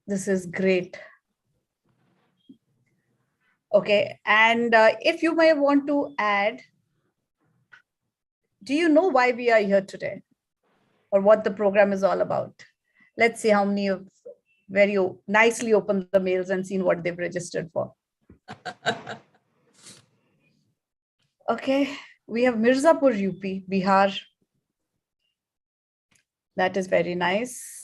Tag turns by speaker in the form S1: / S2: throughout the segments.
S1: This is great. Okay, and if you may want to add, do you know why we are here today or what the program is all about? Let's see how many of very nicely opened the mails and seen what they've registered for. Okay, we have Mirzapur, UP, Bihar. That is very nice.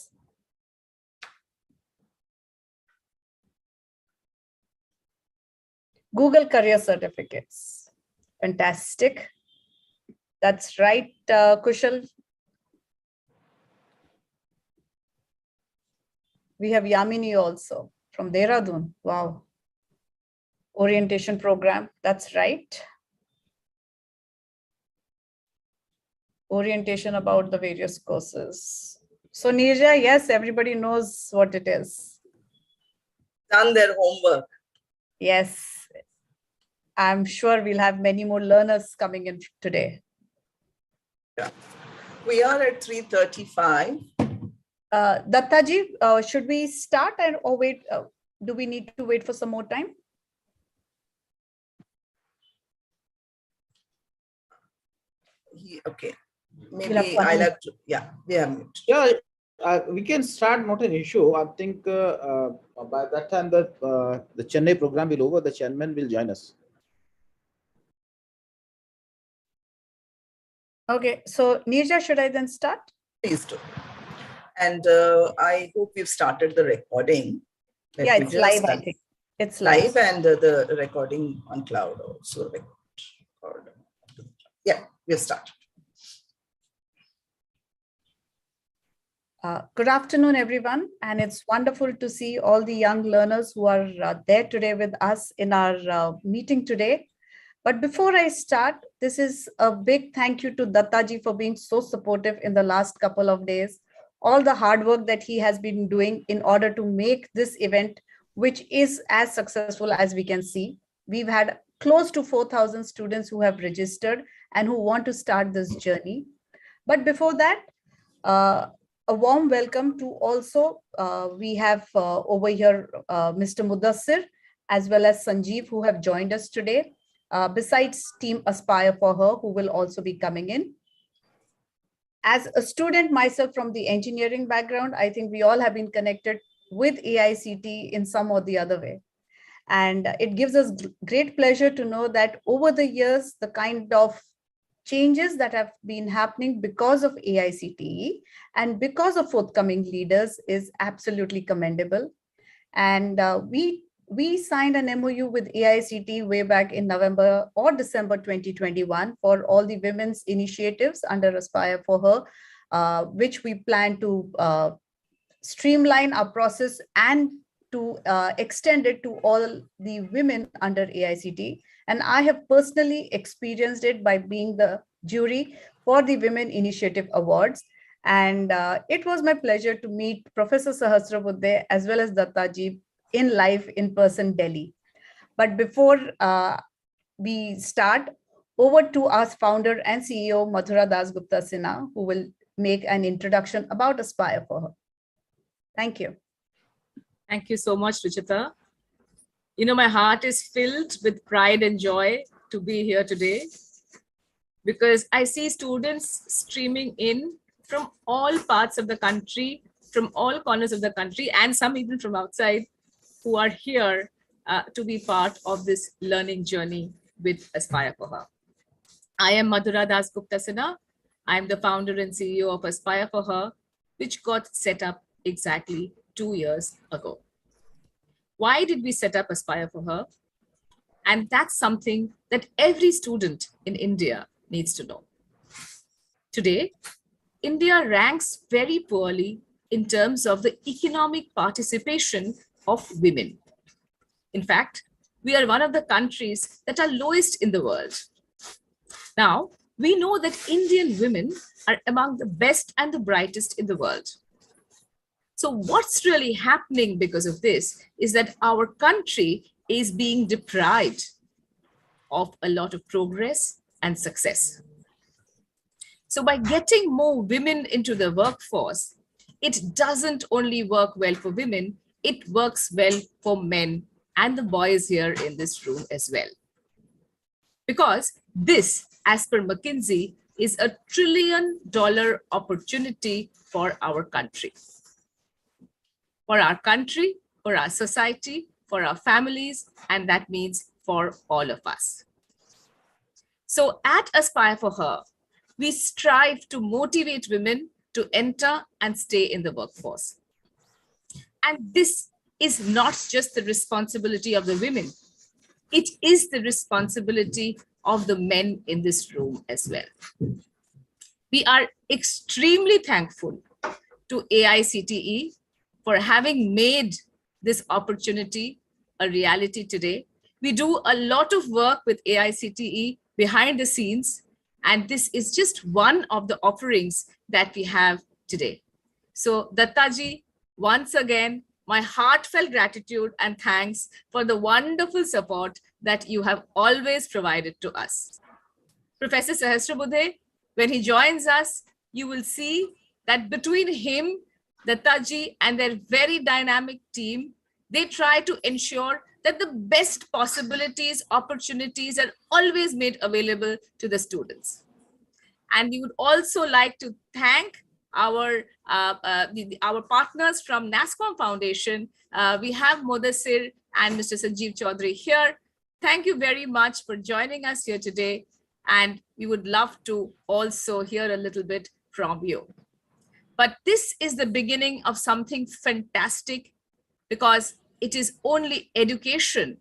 S1: Google Career Certificates. Fantastic. That's right, Kushal. We have Yamini also from Dehradun. Wow. Orientation program. That's right. Orientation about the various courses. So Nirja, yes, everybody knows what it is.
S2: Done their homework.
S1: Yes. I'm sure we'll have many more learners coming in today.
S2: Yeah. We are at 3:35.
S1: Dattaji, should we start or wait? Do we need to wait for some more time?
S2: Okay. Maybe I'll have to, yeah, we are mute.
S3: Yeah, we can start, not an issue. I think by that time the Chennai program will over, the chairman will join us.
S1: Okay, so Nirja, should I then start?
S2: Please do. And I hope we've started the recording.
S1: Yeah, it's live, I think. It's
S2: live and the recording on cloud also. Yeah, we've started.
S1: Good afternoon, everyone. And it's wonderful to see all the young learners who are there today with us in our meeting today. But before I start, this is a big thank you to Dattaji for being so supportive in the last couple of days. All the hard work that he has been doing in order to make this event, which is as successful as we can see. We've had close to 4,000 students who have registered and who want to start this journey. But before that, a warm welcome to also, we have over here Mr. Mudassir as well as Sanjeev who have joined us today. Besides Team Aspire for Her, who will also be coming in. As a student myself from the engineering background, I think we all have been connected with AICTE in some or the other way. And it gives us great pleasure to know that over the years, the kind of changes that have been happening because of AICTE and because of forthcoming leaders is absolutely commendable. And we signed an MOU with AICTE way back in November or December 2021 for all the women's initiatives under Aspire for Her, which we plan to streamline our process and to extend it to all the women under AICTE. And I have personally experienced it by being the jury for the Women Initiative Awards. And it was my pleasure to meet Professor Sahasrabuddhe as well as Dattaji in live in person Delhi. But before we start, over to our founder and CEO Madhura Dasgupta Sinha, who will make an introduction about Aspire for Her. Thank you.
S4: Thank you so much, Ruchita. You know, my heart is filled with pride and joy to be here today because I see students streaming in from all parts of the country, from all corners of the country, and some even from outside, who are here to be part of this learning journey with Aspire for Her. I am Madhura Dasgupta Sinha. I am the founder and CEO of Aspire for Her, which got set up exactly 2 years ago. Why did we set up Aspire for Her? And that's something that every student in India needs to know. Today, India ranks very poorly in terms of the economic participation of women. In fact, we are one of the countries that are lowest in the world. Now, we know that Indian women are among the best and the brightest in the world. So what's really happening because of this is that our country is being deprived of a lot of progress and success. So by getting more women into the workforce, it doesn't only work well for women, it works well for men and the boys here in this room as well. Because this, as per McKinsey, is a $1 trillion opportunity for our country. For our country, for our society, for our families, and that means for all of us. So at Aspire for Her, we strive to motivate women to enter and stay in the workforce. And this is not just the responsibility of the women. It is the responsibility of the men in this room as well. We are extremely thankful to AICTE for having made this opportunity a reality today. We do a lot of work with AICTE behind the scenes, and this is just one of the offerings that we have today. So Dattaji, once again, my heartfelt gratitude and thanks for the wonderful support that you have always provided to us. Professor Sahasrabudhe, when he joins us, you will see that between him, Dattaji, and their very dynamic team, they try to ensure that the best possibilities, opportunities are always made available to the students. And we would also like to thank our partners from Nascom Foundation. We have Modassir and Mr. Sanjeev Chaudhary here. Thank you very much for joining us here today. And we would love to also hear a little bit from you. But this is the beginning of something fantastic, because it is only education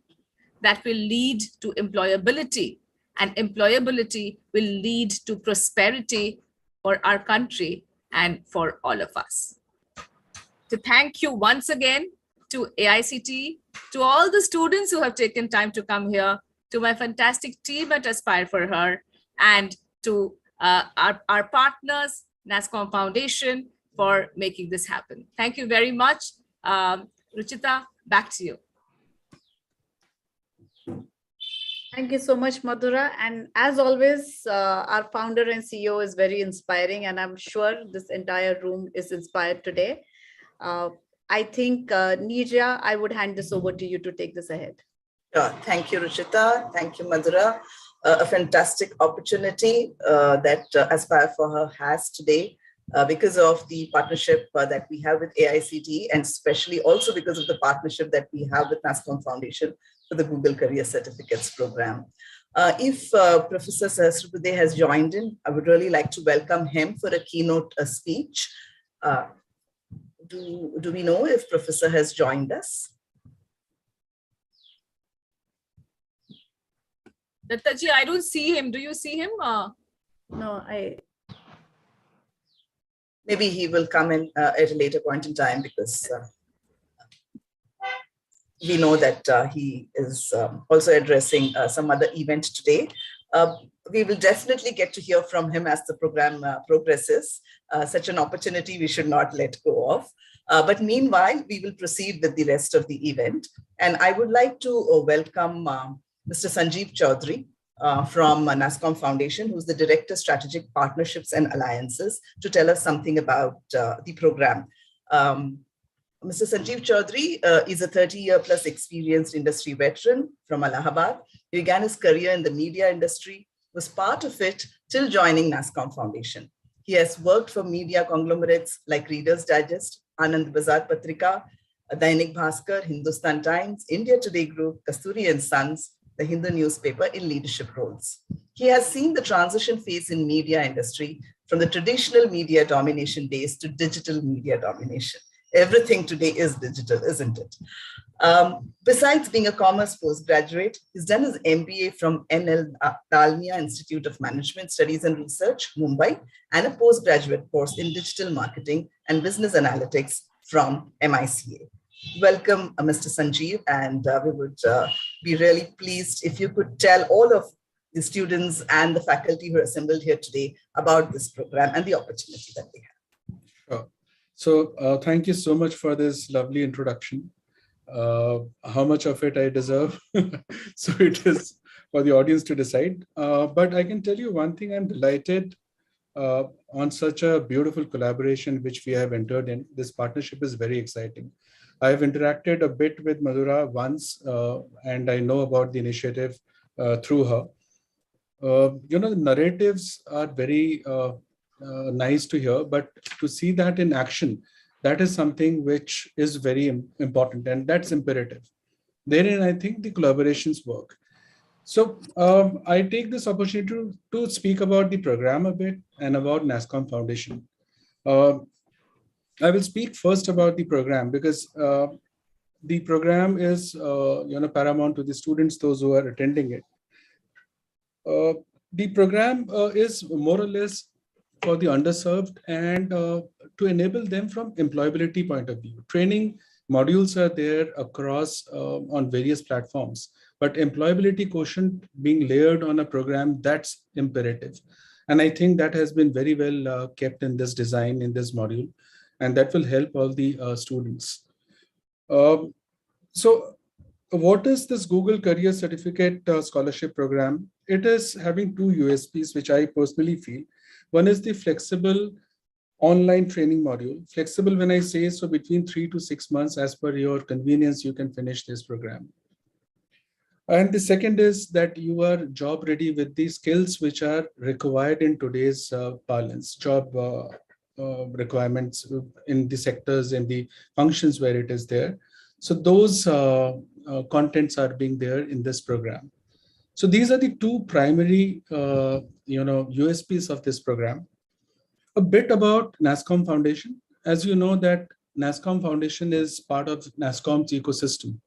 S4: that will lead to employability, and employability will lead to prosperity for our country and for all of us. To thank you once again to AICTE, to all the students who have taken time to come here, to my fantastic team at Aspire for Her, and to our partners, Nascom Foundation, for making this happen. Thank you very much. Ruchita, back to you.
S1: Thank you so much, Madhura. And as always, our founder and CEO is very inspiring, and I'm sure this entire room is inspired today. I think, Nija, I would hand this over to you to take this ahead.
S2: Thank you, Ruchita. Thank you, Madhura. A fantastic opportunity that Aspire for Her has today because of the partnership that we have with AICTE, and especially also because of the partnership that we have with Nascom Foundation for the Google Career Certificates program. If Professor Sahasrabudhe has joined in, I would really like to welcome him for a keynote speech. Do we know if Professor has joined us?
S4: Dattaji, I don't see him. Do you see him?
S1: No,
S2: Maybe he will come in at a later point in time, because we know that he is also addressing some other event today. We will definitely get to hear from him as the program progresses. Such an opportunity we should not let go of. But meanwhile, we will proceed with the rest of the event. And I would like to welcome Mr. Sanjeev Chaudhary from Nascom Foundation, who's the Director of Strategic Partnerships and Alliances, to tell us something about the program. Mr. Sanjeev Chaudhary is a 30-year-plus experienced industry veteran from Allahabad. He began his career in the media industry, was part of it till joining Nascom Foundation. He has worked for media conglomerates like Reader's Digest, Anand Bazar Patrika, Dainik Bhaskar, Hindustan Times, India Today Group, Kasturi and Sons, the Hindu newspaper, in leadership roles. He has seen the transition phase in media industry from the traditional media domination days to digital media domination. Everything today is digital, isn't it? Besides being a commerce postgraduate, he's done his MBA from NL Dalmia Institute of Management Studies and Research, Mumbai, and a postgraduate course in digital marketing and business analytics from MICA. Welcome, Mr. Sanjeev, and we would be really pleased if you could tell all of the students and the faculty who are assembled here today about this program and the opportunity that they have.
S5: Sure. So thank you so much for this lovely introduction. How much of it I deserve, so it is for the audience to decide. But I can tell you one thing, I'm delighted on such a beautiful collaboration which we have entered in. This partnership is very exciting. I've interacted a bit with Madhura once, and I know about the initiative through her. The narratives are very nice to hear, but to see that in action, that is something which is very important, and that's imperative. Therein, I think the collaborations work. So I take this opportunity to speak about the program a bit and about Nascom Foundation. I will speak first about the program because the program is paramount to the students, those who are attending it. The program is more or less for the underserved and to enable them from employability point of view. Training modules are there across on various platforms, but employability quotient being layered on a program, that's imperative. And I think that has been very well kept in this design, in this module, and that will help all the students. So what is this Google Career Certificate Scholarship Program? It is having two USPs, which I personally feel. One is the flexible online training module. Flexible when I say, so between 3 to 6 months, as per your convenience, you can finish this program. And the second is that you are job ready with the skills which are required in today's parlance, job requirements in the sectors and the functions where it is there. So those contents are being there in this program. So these are the two primary, USPs of this program. A bit about Nascom Foundation. As you know that Nascom Foundation is part of Nascom's ecosystem.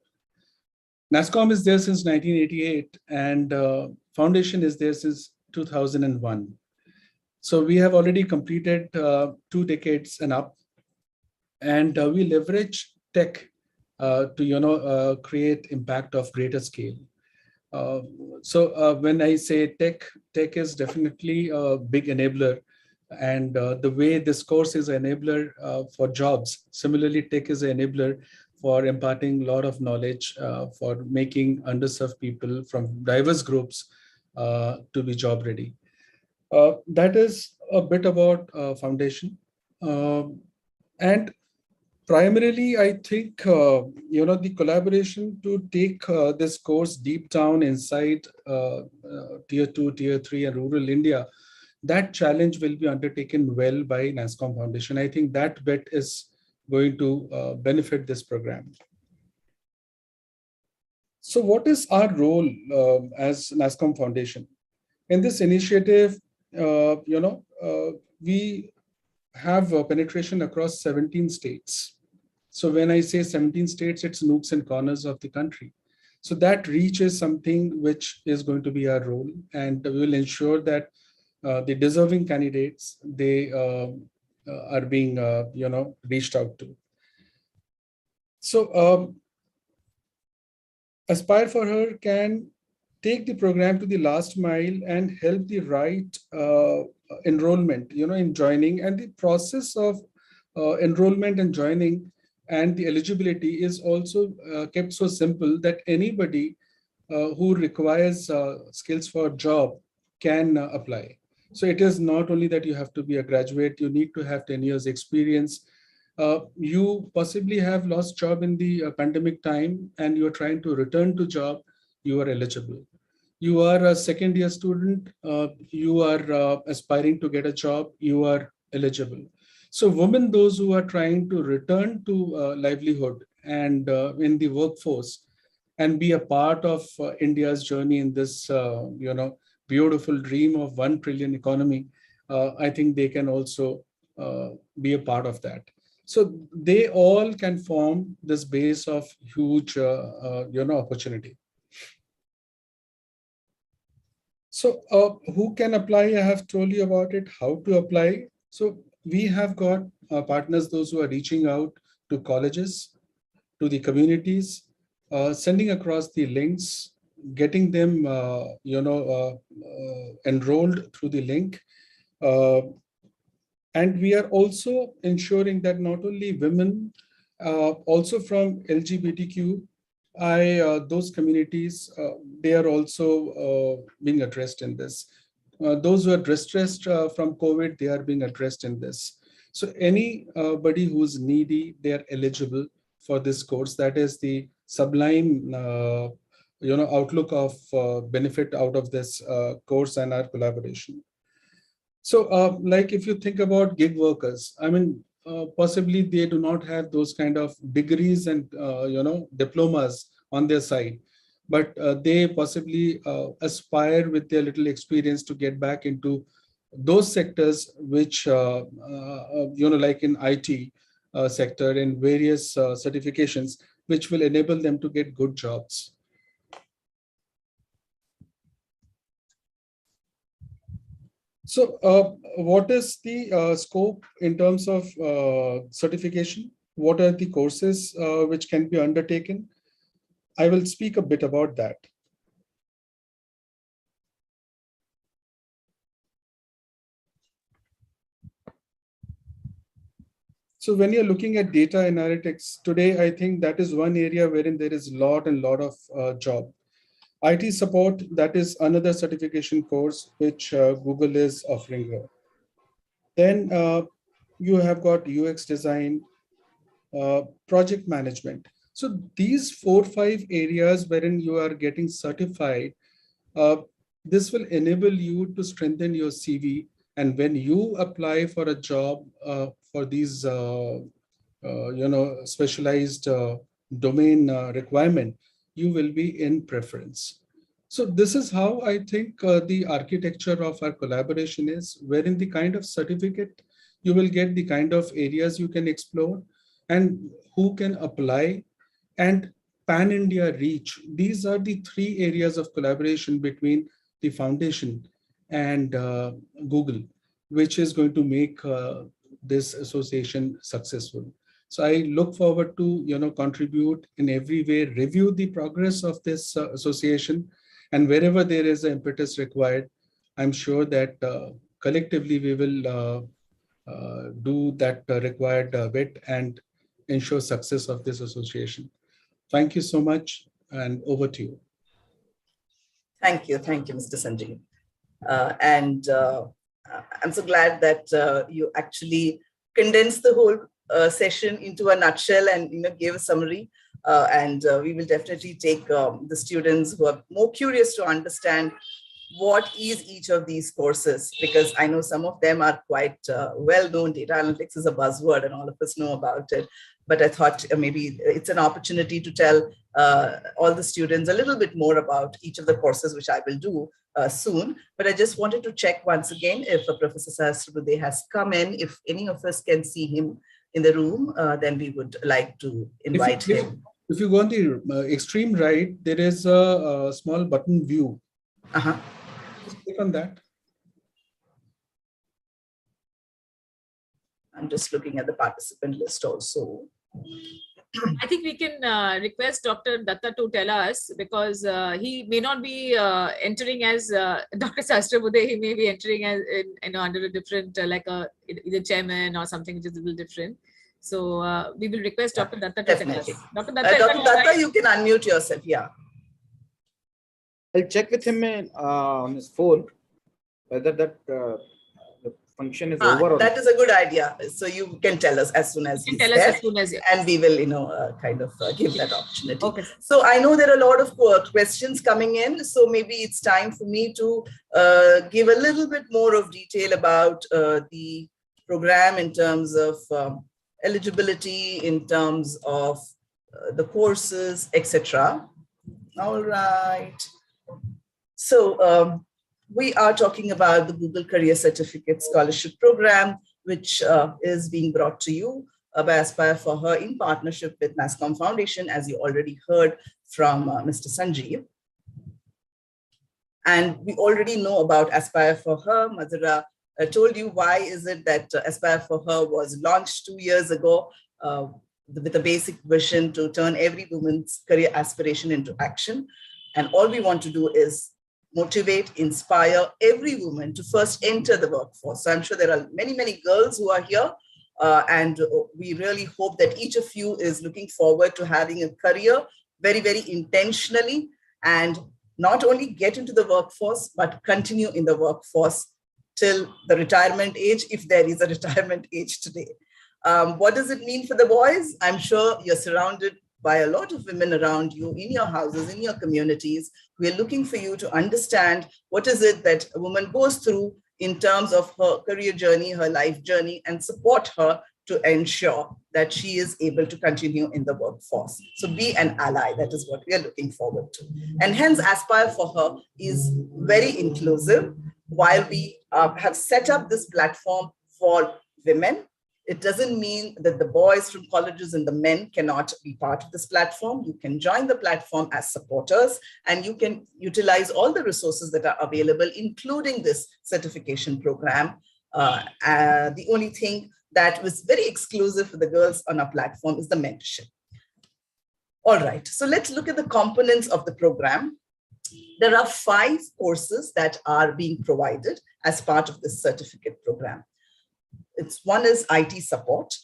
S5: Nascom is there since 1988 and Foundation is there since 2001. So we have already completed 2 decades and up, and we leverage tech to create impact of greater scale. So when I say tech is definitely a big enabler, and the way this course is an enabler for jobs. Similarly, tech is an enabler for imparting a lot of knowledge for making underserved people from diverse groups to be job ready. That is a bit about Foundation. And primarily, I think, the collaboration to take this course deep down inside tier 2, tier 3 and rural India, that challenge will be undertaken well by Nascom Foundation. I think that bit is going to benefit this program. So what is our role as Nascom Foundation? In this initiative, we have penetration across 17 states. So when I say 17 states, it's nooks and corners of the country. So that reach is something which is going to be our role, and we will ensure that the deserving candidates, they are being, reached out to. So Aspire for Her can take the program to the last mile and help the right enrollment, in joining, and the process of enrollment and joining and the eligibility is also kept so simple that anybody who requires skills for a job can apply. So it is not only that you have to be a graduate, you need to have 10 years experience. You possibly have lost job in the pandemic time and you're trying to return to job, you are eligible. You are a second year student, you are aspiring to get a job, you are eligible. So women, those who are trying to return to livelihood and in the workforce and be a part of India's journey in this, beautiful dream of 1 trillion economy, I think they can also be a part of that. So they all can form this base of huge, opportunity. So who can apply? I have told you about it, how to apply. So we have got partners, those who are reaching out to colleges, to the communities, sending across the links, getting them, enrolled through the link. And we are also ensuring that not only women, also from LGBTQ, those communities, they are also being addressed in this. Those who are distressed from COVID, they are being addressed in this. So anybody who's needy, they are eligible for this course. That is the sublime, outlook of benefit out of this course and our collaboration. So, like if you think about gig workers, I mean, possibly they do not have those kind of degrees and diplomas on their side, but they possibly aspire with their little experience to get back into those sectors which like in IT sector, in various certifications, which will enable them to get good jobs. So what is the scope in terms of certification? What are the courses which can be undertaken? I will speak a bit about that. So when you're looking at data analytics today, I think that is one area wherein there is a lot of job. IT support, that is another certification course which Google is offering here. Then you have got UX design, project management. So these 4 or 5 areas wherein you are getting certified, this will enable you to strengthen your CV. And when you apply for a job for these, specialized domain requirement, you will be in preference. So this is how I think the architecture of our collaboration is, wherein the kind of certificate you will get, the kind of areas you can explore, and who can apply, and pan-India reach. These are the 3 areas of collaboration between the foundation and Google, which is going to make this association successful. So I look forward to contribute in every way, review the progress of this association, and wherever there is an impetus required, I'm sure that collectively we will do that required bit and ensure success of this association. Thank you so much, and over to you.
S2: Thank you, Mr. Sanjeev. I'm so glad that you actually condensed the whole session into a nutshell and gave a summary. We will definitely take the students who are more curious to understand what is each of these courses, because I know some of them are quite well known. Data analytics is a buzzword and all of us know about it. But I thought maybe it's an opportunity to tell all the students a little bit more about each of the courses, which I will do soon. But I just wanted to check once again if Professor Sahasrabudhe has come in. If any of us can see him in the room, then we would like to invite him.
S5: If you go on the extreme right, there is a small button view. Just click on that.
S2: I'm just looking at the participant list also.
S4: I think we can request Dr. Datta to tell us, because he may not be entering as Dr. Sahasrabudhe. He may be entering as under a different, either chairman or something which is a little different. So we will request Dr. Datta to tell us. Dr.
S2: Datta, you can unmute yourself. Yeah.
S3: I'll check with him on his phone whether that the function is over.
S2: That is a good idea. So you can tell us as soon as he's there, and we will, give that opportunity.
S4: Okay.
S2: So I know there are a lot of questions coming in. So maybe it's time for me to give a little bit more of detail about the program in terms of eligibility, in terms of the courses, etc. All right. So we are talking about the Google Career Certificate Scholarship Program, which is being brought to you by Aspire for Her in partnership with Nascom Foundation, as you already heard from Mr. Sanjeev. And we already know about Aspire for Her. Madhura told you why is it that Aspire for Her was launched 2 years ago with a basic vision to turn every woman's career aspiration into action. And all we want to do is motivate, inspire every woman to first enter the workforce. So I'm sure there are many, many girls who are here, and we really hope that each of you is looking forward to having a career very, very intentionally, and not only get into the workforce, but continue in the workforce till the retirement age, if there is a retirement age today. What does it mean for the boys? I'm sure you're surrounded by a lot of women around you in your houses, in your communities. We're looking for you to understand what is it that a woman goes through in terms of her career journey, her life journey, and support her to ensure that she is able to continue in the workforce. So be an ally. That is what we are looking forward to. And hence, Aspire for Her is very inclusive. While we have set up this platform for women, it doesn't mean that the boys from colleges and the men cannot be part of this platform. You can join the platform as supporters, and you can utilize all the resources that are available, including this certification program. The only thing that was very exclusive for the girls on our platform is the mentorship. All right, so let's look at the components of the program. There are 5 courses that are being provided as part of this certificate program. One is IT support.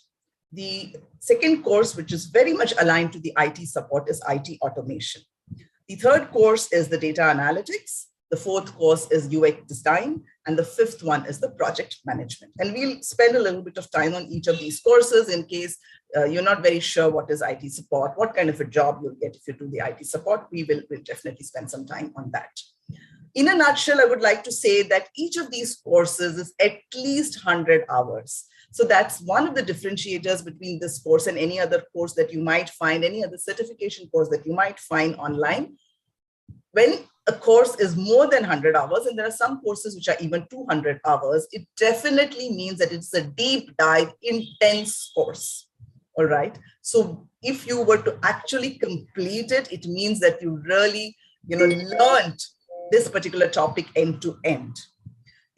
S2: The second course, which is very much aligned to the IT support, is IT automation. The third course is the data analytics. The fourth course is UX design. And the fifth one is the project management. And we'll spend a little bit of time on each of these courses in case you're not very sure what is IT support, what kind of a job you'll get if you do the IT support. We'll definitely spend some time on that. In a nutshell, I would like to say that each of these courses is at least 100 hours. So that's one of the differentiators between this course and any other course that you might find, any other certification course that you might find online. When a course is more than 100 hours, and there are some courses which are even 200 hours, it definitely means that it's a deep dive, intense course. All right. So if you were to actually complete it, it means that you really, learned this particular topic end to end.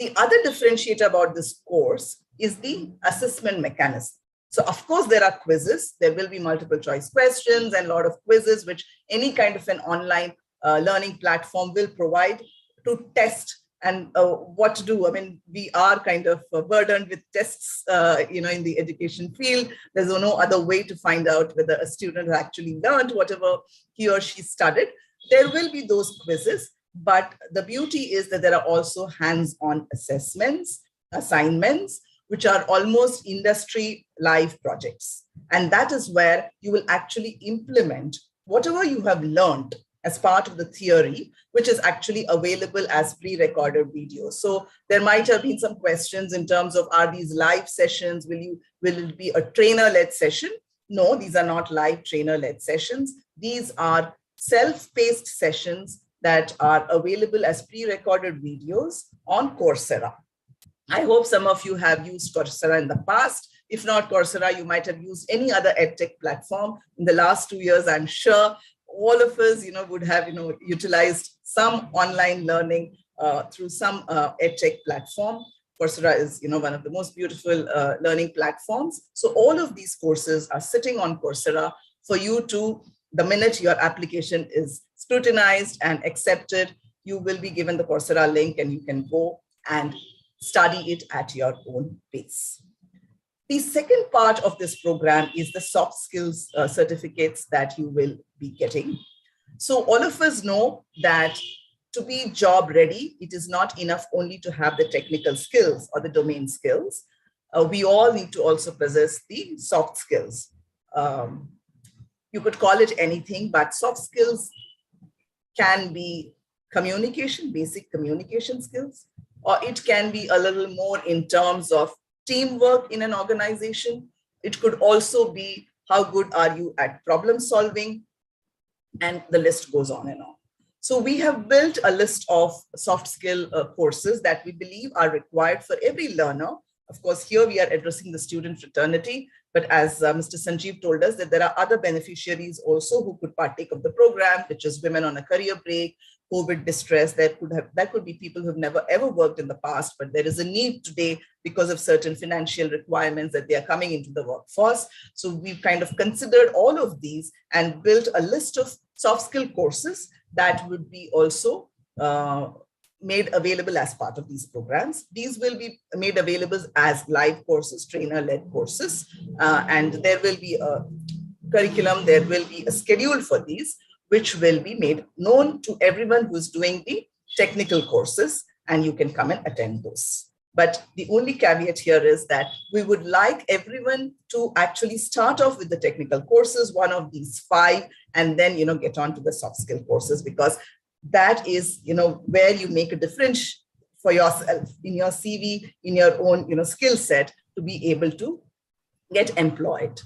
S2: The other differentiator about this course is the assessment mechanism. So of course, there are quizzes. There will be multiple choice questions and a lot of quizzes, which any kind of an online learning platform will provide to test and what to do. I mean, we are kind of burdened with tests, in the education field. There's no other way to find out whether a student has actually learned whatever he or she studied. There will be those quizzes. But the beauty is that there are also hands-on assessments, assignments, which are almost industry live projects. And that is where you will actually implement whatever you have learned as part of the theory, which is actually available as pre-recorded videos. So there might have been some questions in terms of, are these live sessions? Will it be a trainer-led session? No, these are not live trainer-led sessions. These are self-paced sessions that are available as pre-recorded videos on Coursera. I hope some of you have used Coursera in the past. If not Coursera, you might have used any other edtech platform. In the last 2 years, I'm sure all of us, would have, utilized some online learning through some edtech platform. Coursera is, one of the most beautiful learning platforms. So all of these courses are sitting on Coursera for you to, the minute your application is scrutinized and accepted, you will be given the Coursera link and you can go and study it at your own pace. The second part of this program is the soft skills certificates that you will be getting. So all of us know that to be job ready, it is not enough only to have the technical skills or the domain skills. We all need to also possess the soft skills. You could call it anything, but soft skills can be communication, basic communication skills, or it can be a little more in terms of teamwork in an organization. It could also be how good are you at problem solving, and the list goes on and on. So we have built a list of soft skill courses that we believe are required for every learner. Of course, here we are addressing the student fraternity, but as Mr. Sanjeev told us, that there are other beneficiaries also who could partake of the program, which is women on a career break, COVID distress. That could be people who've never ever worked in the past, but there is a need today because of certain financial requirements that they are coming into the workforce. So we've kind of considered all of these and built a list of soft skill courses that would be also made available as part of these programs. These will be made available as live courses, trainer-led courses, and there will be a curriculum, there will be a schedule for these, which will be made known to everyone who is doing the technical courses, and you can come and attend those. But the only caveat here is that we would like everyone to actually start off with the technical courses, one of these 5, and then, get on to the soft skill courses, because that is, where you make a difference for yourself in your CV, in your own, skill set to be able to get employed.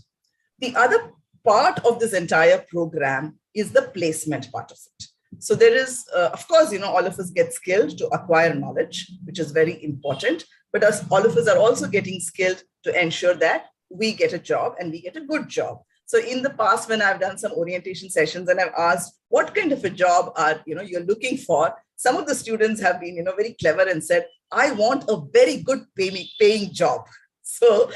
S2: The other part of this entire program is the placement part of it. So there is, of course, all of us get skilled to acquire knowledge, which is very important, but all of us are also getting skilled to ensure that we get a job and we get a good job. So in the past, when I've done some orientation sessions and I've asked what kind of a job are, you're looking for, some of the students have been, very clever and said, I want a very good paying job. So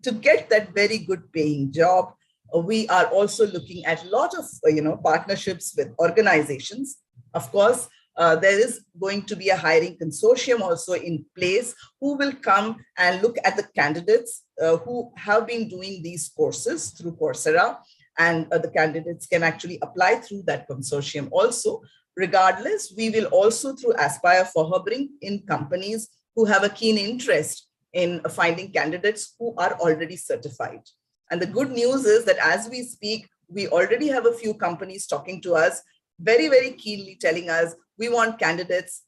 S2: to get that very good paying job, we are also looking at a lot of, partnerships with organizations. Of course, there is going to be a hiring consortium also in place who will come and look at the candidates who have been doing these courses through Coursera, and the candidates can actually apply through that consortium also. Regardless, we will also through Aspire for Her bring in companies who have a keen interest in finding candidates who are already certified. And the good news is that as we speak, we already have a few companies talking to us, very, very keenly telling us, we want candidates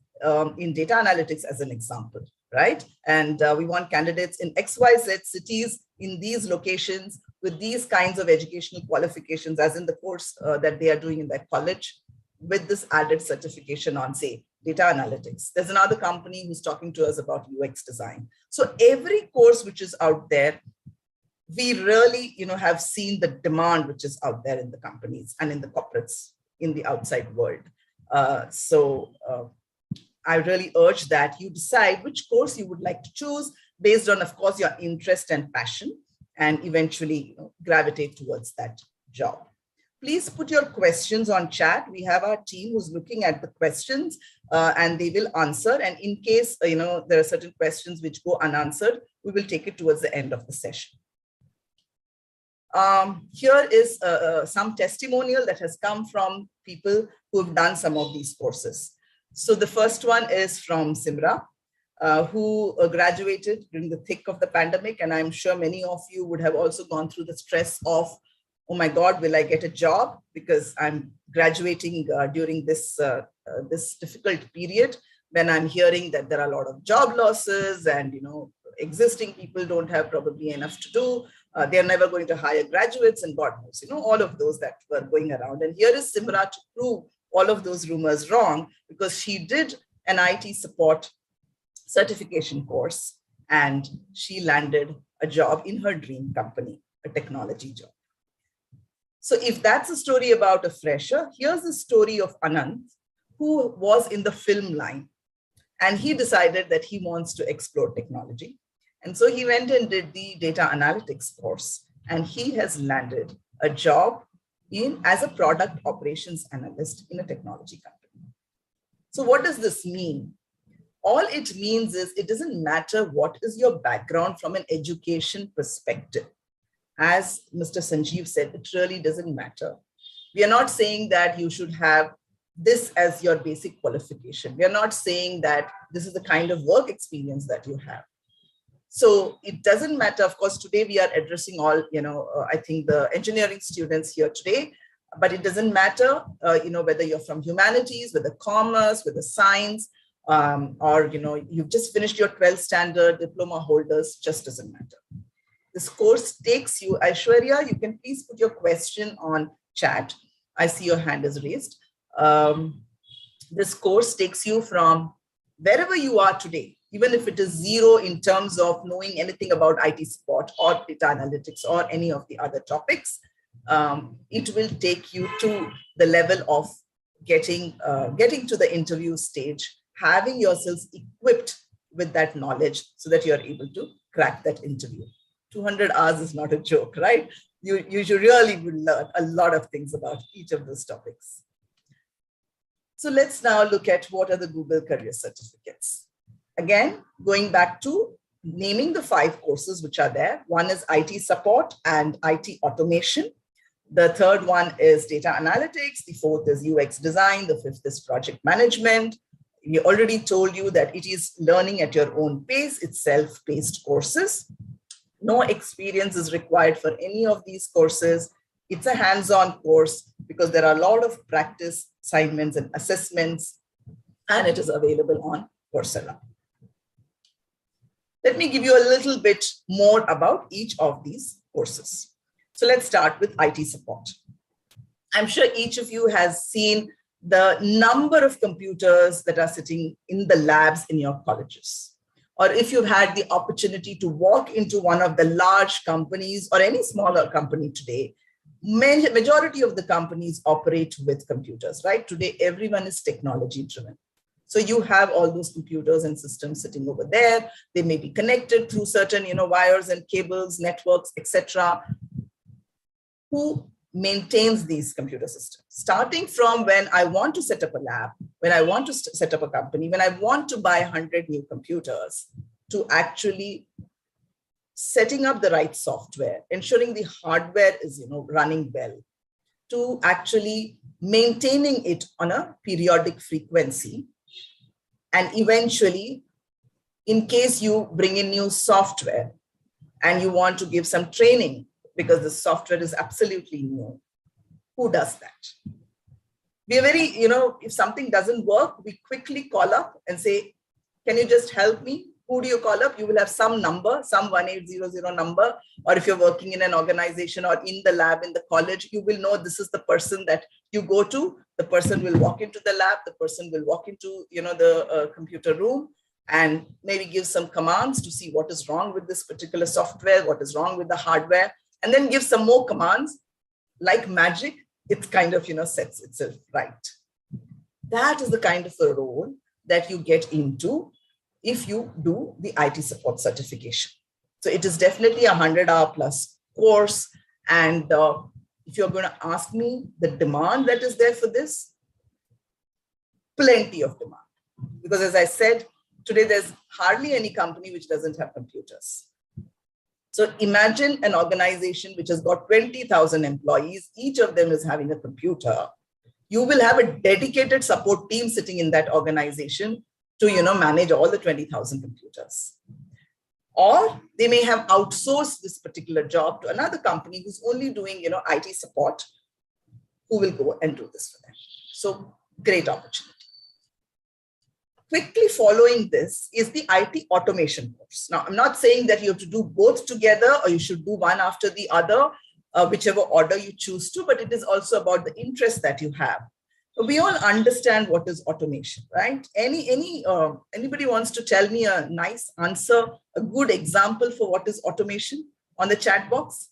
S2: in data analytics as an example, right? And we want candidates in XYZ cities in these locations with these kinds of educational qualifications, as in the course that they are doing in their college, with this added certification on, say, data analytics. There's another company who's talking to us about UX design. So every course which is out there, we really, have seen the demand which is out there in the companies and in the corporates in the outside world. I really urge that you decide which course you would like to choose based on, of course, your interest and passion, and eventually gravitate towards that job. Please put your questions on chat. We have our team who's looking at the questions and they will answer. And in case, there are certain questions which go unanswered, we will take it towards the end of the session. Here is some testimonial that has come from people who have done some of these courses. So the first one is from Simra, who graduated during the thick of the pandemic. And I'm sure many of you would have also gone through the stress of, oh my God, will I get a job? Because I'm graduating during this difficult period when I'm hearing that there are a lot of job losses and, existing people don't have probably enough to do. They're never going to hire graduates and God knows, all of those that were going around. And here is Simra to prove all of those rumors wrong, because she did an IT support certification course and she landed a job in her dream company, a technology job. So if that's a story about a fresher, here's the story of Anand, who was in the film line. And he decided that he wants to explore technology. And so he went and did the data analytics course. And he has landed a job as a product operations analyst in a technology company. So what does this mean? All it means is it doesn't matter what is your background from an education perspective. As Mr. Sanjeev said, it really doesn't matter. We are not saying that you should have this as your basic qualification. We are not saying that this is the kind of work experience that you have. So it doesn't matter. Of course, today we are addressing all, I think the engineering students here today, but it doesn't matter, whether you're from humanities, whether commerce, whether science, or, you've just finished your 12th standard diploma holders, just doesn't matter. This course takes you, Aishwarya, you can please put your question on chat. I see your hand is raised. This course takes you from wherever you are today, even if it is zero in terms of knowing anything about IT support or data analytics or any of the other topics, it will take you to the level of getting to the interview stage, having yourselves equipped with that knowledge so that you're able to crack that interview. 200 hours is not a joke, right? You really will learn a lot of things about each of those topics. So let's now look at what are the Google Career Certificates. Again, going back to naming the 5 courses which are there. One is IT support and IT automation. The third one is data analytics. The fourth is UX design. The fifth is project management. We already told you that it is learning at your own pace. It's self-paced courses. No experience is required for any of these courses. It's a hands-on course because there are a lot of practice assignments and assessments, and it is available on Coursera. Let me give you a little bit more about each of these courses. So let's start with IT support. I'm sure each of you has seen the number of computers that are sitting in the labs in your colleges. Or if you've had the opportunity to walk into one of the large companies or any smaller company today, majority of the companies operate with computers, right? Today, everyone is technology driven. So you have all those computers and systems sitting over there. They may be connected through certain, wires and cables, networks, etc. Who maintains these computer systems? Starting from when I want to set up a lab, when I want to set up a company, when I want to buy 100 new computers, to actually setting up the right software, ensuring the hardware is, running well, to actually maintaining it on a periodic frequency. And eventually, in case you bring in new software and you want to give some training because the software is absolutely new, who does that? We are very, if something doesn't work, we quickly call up and say, can you just help me? Who do you call up? You will have some number, some 1800 number, or if you're working in an organization or in the lab in the college, you will know this is the person that you go to. The person will walk into the lab, the person will walk into, the computer room and maybe give some commands to see what is wrong with this particular software, what is wrong with the hardware, and then give some more commands. Like magic, it kind of, sets itself right. That is the kind of a role that you get into if you do the IT support certification. So it is definitely a 100-hour plus course. And if you're going to ask me the demand that is there for this, plenty of demand. Because as I said, today there's hardly any company which doesn't have computers. So imagine an organization which has got 20,000 employees, each of them is having a computer. You will have a dedicated support team sitting in that organization to, manage all the 20,000 computers. Or they may have outsourced this particular job to another company who's only doing, IT support, who will go and do this for them. So great opportunity. Quickly following this is the IT automation course. Now, I'm not saying that you have to do both together or you should do one after the other, whichever order you choose to, but it is also about the interest that you have. We all understand what is automation, right? Anybody wants to tell me a nice answer, a good example for what is automation on the chat box?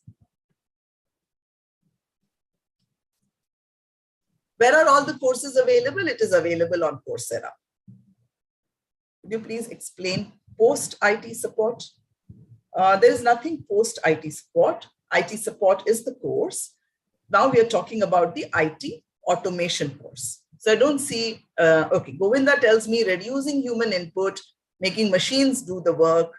S2: Where are all the courses available? It is available on Coursera. Could you please explain post-IT support? There is nothing post-IT support. IT support is the course. Now we are talking about the IT automation course. So I don't see, okay, Govinda tells me reducing human input, making machines do the work,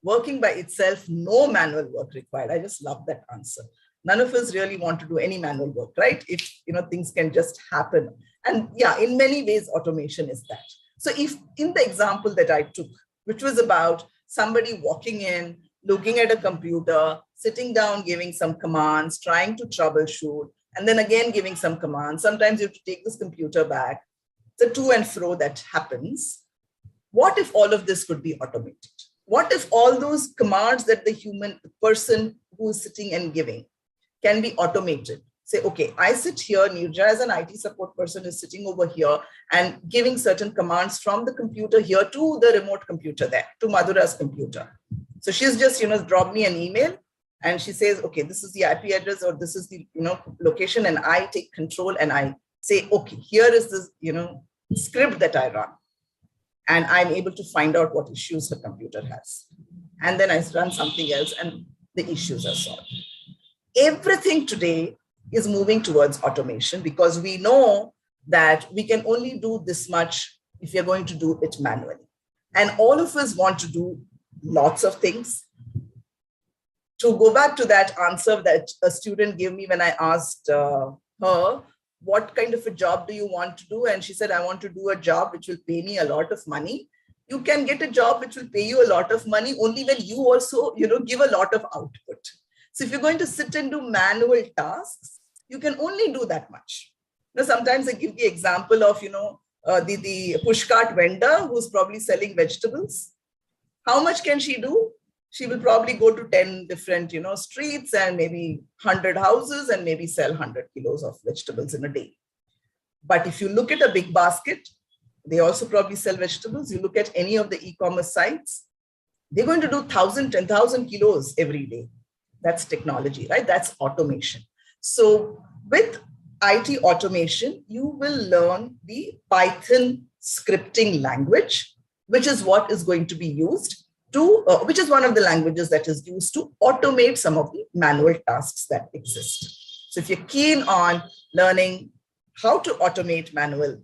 S2: working by itself, no manual work required. I just love that answer. None of us really want to do any manual work, right? If, things can just happen. And yeah, in many ways, automation is that. So if in the example that I took, which was about somebody walking in, looking at a computer, sitting down, giving some commands, trying to troubleshoot, and then again giving some commands. Sometimes you have to take this computer back. It's a to and fro that happens. What if all of this could be automated? What if all those commands that the person who is sitting and giving can be automated? Say, okay, I sit here, Nirja as an IT support person is sitting over here and giving certain commands from the computer here to the remote computer there, to Madhura's computer. So she's just, dropped me an email and she says, okay, this is the IP address or this is the, location, and I take control and I say, okay, here is this, script that I run. And I'm able to find out what issues her computer has. And then I run something else and the issues are solved. Everything today is moving towards automation because we know that we can only do this much if you're going to do it manually. And all of us want to do lots of things. To go back to that answer that a student gave me when I asked her, what kind of a job do you want to do? And she said, I want to do a job which will pay me a lot of money. You can get a job which will pay you a lot of money only when you also, give a lot of output. So if you're going to sit and do manual tasks, you can only do that much. Sometimes I give the example of, the pushcart vendor who's probably selling vegetables. How much can she do? She will probably go to 10 different, streets and maybe 100 houses and maybe sell 100 kilos of vegetables in a day. But if you look at a big basket, they also probably sell vegetables. You look at any of the e-commerce sites, they're going to do 1,000, 10,000 kilos every day. That's technology, right? That's automation. So with IT automation, you will learn the Python scripting language, which is what is going to be used to, which is one of the languages that is used to automate some of the manual tasks that exist. So if you're keen on learning how to automate manual,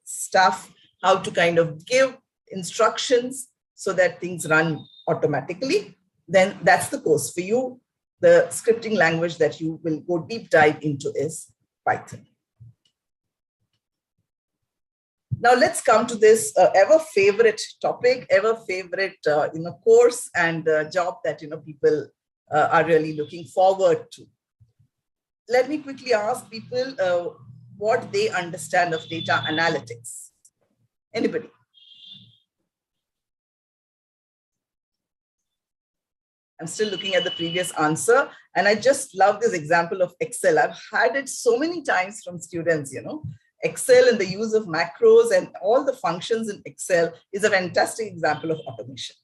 S2: stuff, how to kind of give instructions so that things run automatically, then that's the course for you. The scripting language that you will go deep dive into is Python. Now let's come to this ever favorite topic, ever favorite course and job that people are really looking forward to. Let me quickly ask people what they understand of data analytics. Anybody? I'm still looking at the previous answer, and I just love this example of Excel. I've had it so many times from students, Excel and the use of macros and all the functions in Excel is a fantastic example of automation.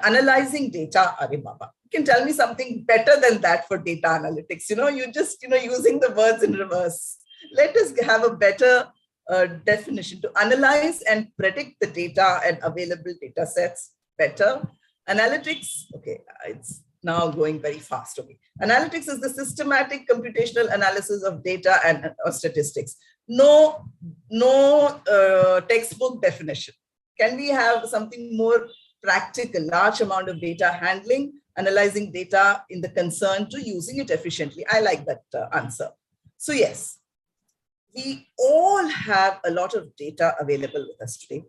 S2: Analyzing data, Are Baba. You can tell me something better than that for data analytics. You just, using the words in reverse. Let us have a better definition to analyze and predict the data and available data sets better. Analytics, okay, it's now going very fast. Okay, analytics is the systematic computational analysis of data and statistics. No textbook definition. Can we have something more practical? Large amount of data handling, analyzing data in the concern to using it efficiently. I like that answer. So yes, we all have a lot of data available with us today.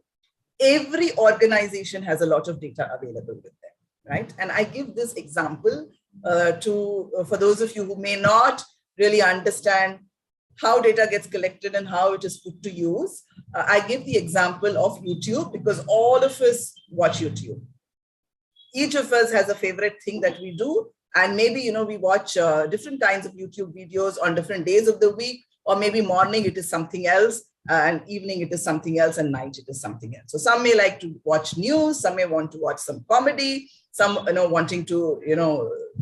S2: Every organization has a lot of data available with them, right? And I give this example for those of you who may not really understand how data gets collected and how it is put to use. I give the example of YouTube because all of us watch YouTube. Each of us has a favorite thing that we do. And maybe, we watch different kinds of YouTube videos on different days of the week, or maybe morning it is something else, and evening it is something else, and night it is something else. So some may like to watch news, some may want to watch some comedy, some wanting to